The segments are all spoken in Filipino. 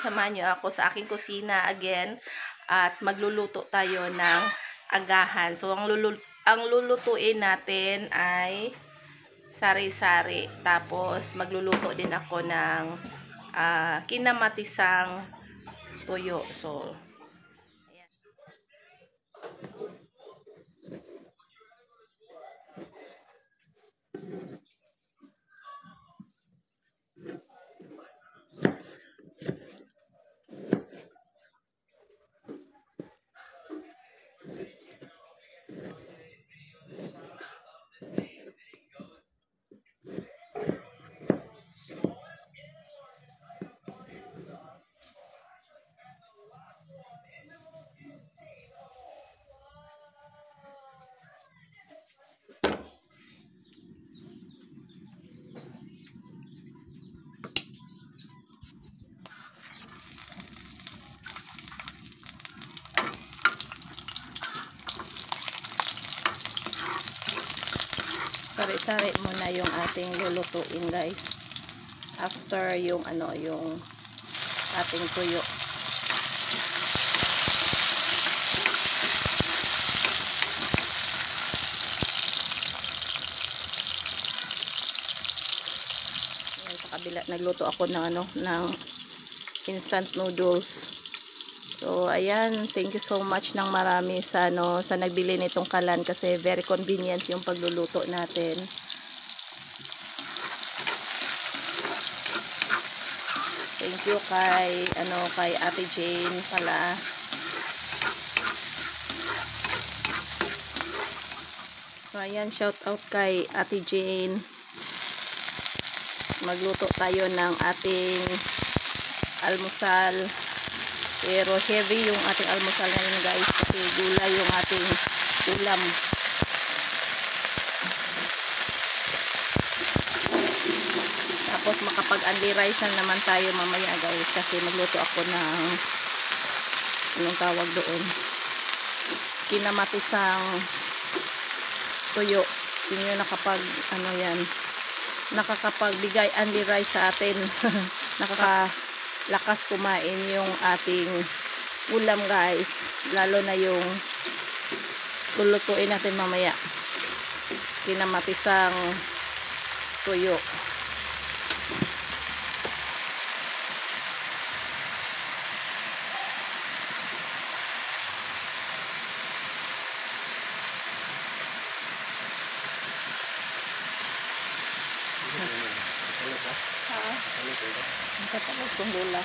Samahan niyo ako sa aking kusina again at magluluto tayo ng agahan. So, ang lulutuin natin ay sari-sari. Tapos, magluluto din ako ng kinamatisang tuyo. So, ayan. Sari-sari muna yung ating lulutuin, guys. After yung yung ating tuyo. Ayan, sa kabila nagluto ako ng ng instant noodles. So ayan, thank you so much ng marami sa sa nagbili nitong kalan kasi very convenient yung pagluluto natin. Thank you kay Ate Jane pala. So ayan, shout out kay Ate Jane. Magluto tayo ng ating almusal. Pero heavy yung ating almusal ngayon, guys, kasi gulay yung ating ulam. Tapos makapag-only rice na naman tayo mamaya, guys, kasi magluto ako ng anong tawag doon, kinamatisang tuyo. Yun yung nakakapagbigay only rice sa atin. Nakakalakas kumain yung ating ulam, guys, lalo na yung lulutuin natin mamaya, kinamatisang tuyo. Ang katapos kong lula.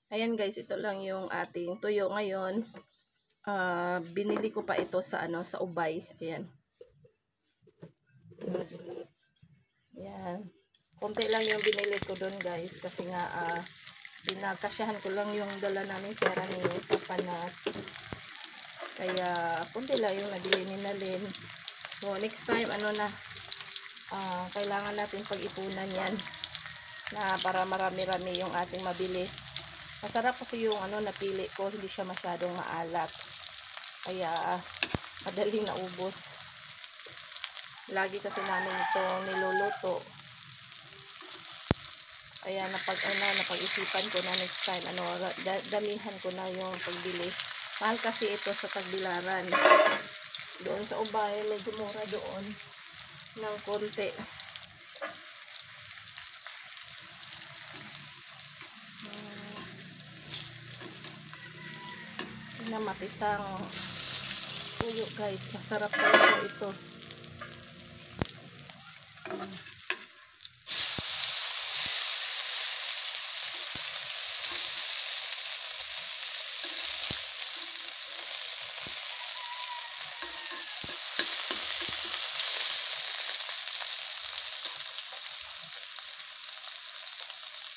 Ayan, guys, ito lang yung ating tuyo ngayon. Binili ko pa ito sa sa Ubay. Ayan. Ayan. Konti lang yung binili ko doon, guys, kasi nga pinagkasyahan ko lang yung dala namin pera ni Papa Nuts. Kaya konti lang yung nabili ni Nalin. So next time kailangan natin pag-ipunan yan na para marami-rami yung ating mabili. Masarap kasi yung napili ko, hindi siya masyadong maalat. Kaya madaling naubos. Lagi kasi namin ito niluluto. Kaya napag-isipan ko na next time damihan ko na yung pagbili. Mahal kasi ito sa Tagbilaran. Doon sa Ubay medyo mura doon ng konti. Kinamatisang tuyo, guys, masarap talaga ito.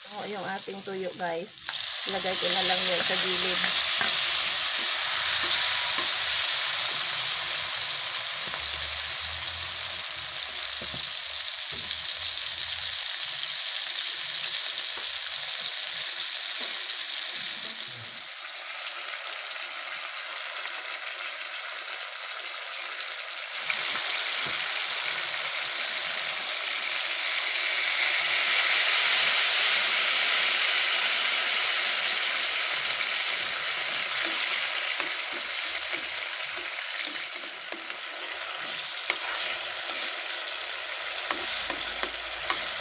O, yung ating tuyo guys. Ilagay ko na lang yan sa gilid.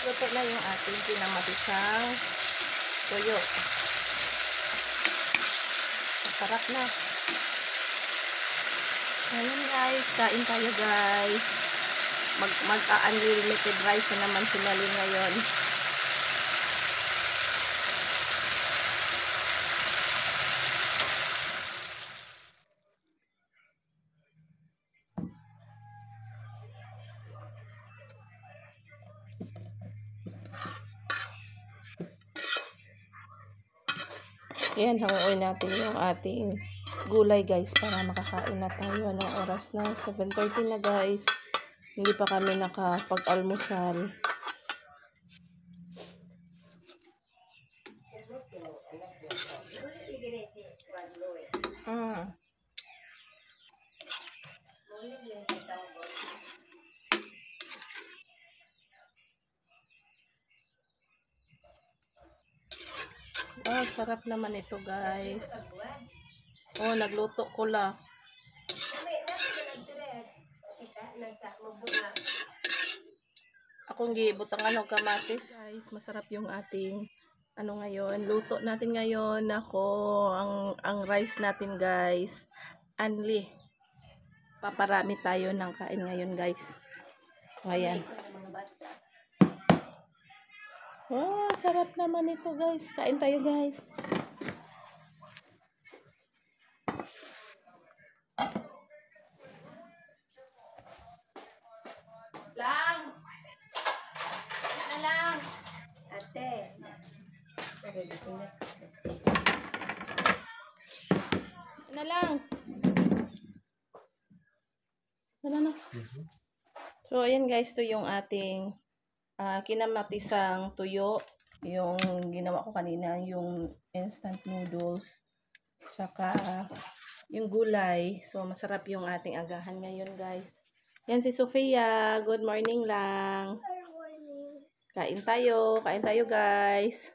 Luto na yung ating pinamatisang tuyo. Masarap na. Ayun guys, kain tayo guys. Mag-unlimited rice na naman si Mali ngayon. Yan, hanguin natin yung ating gulay guys para makakain na tayo. Anong oras na? 7:30 na guys. Hindi pa kami nakapag-almusal. Oh, sarap naman ito guys. Oh, nagluto ko lang. Akong gibutang kamatis. Guys, masarap yung ating ngayon. Luto natin ngayon. Ako, ang rice natin guys. Anli. Paparami tayo ng kain ngayon guys. O, ayan. Oh, sarap naman ito guys. Kain tayo guys. Lang. Na lang. Ate. Na lang. Wala na. So, ayan guys, to yung ating kinamatisang tuyo. Yung ginawa ko kanina, yung instant noodles. Tsaka, yung gulay. So, masarap yung ating agahan ngayon guys. Yan si Sofia. Good morning lang. Good morning. Kain tayo. Kain tayo guys.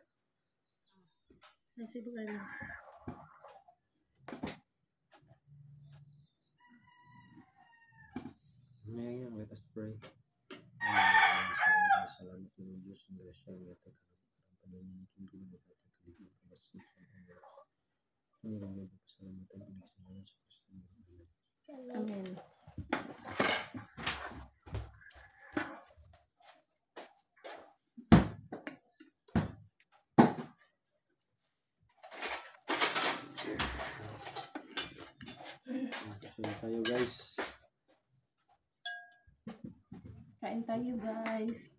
Ngayon, let us pray. Salamat sa Diyos ang grasya ng ating padaling kingdom at ating kaligyan kabasik sa mga Panginoon mo pasalamatan ang sinala sa Kristo ng Amen. Amen. Kain tayo guys. Kain tayo guys.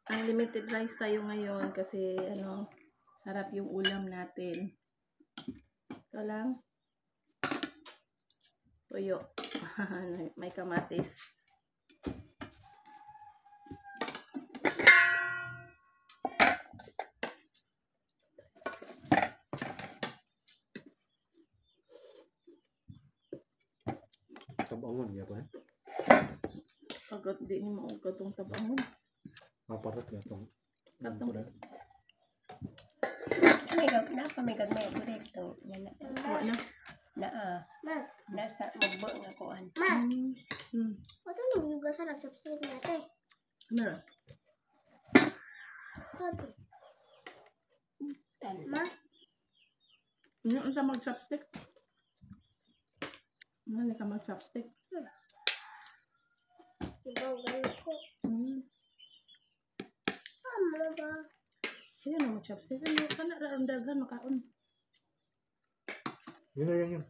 Unlimited rice tayo ngayon kasi sarap yung ulam natin. Ito lang. Tuyo. May kamatis. Tabangon ya ba? Agad di ni mo katong tabangon. Paparat na itong May dito. Wa na. Nasa magbo nga kuan. Ito nung yung gasa nag-subscribe natin. Meron. Ma? Ano sa mag-chopstick? Ano ka mag-chopstick? Ibaw ganun ko. Tama ba? Ayun ang mag-chopstick. Ano ka na? Daghan makaon. Yun na yan.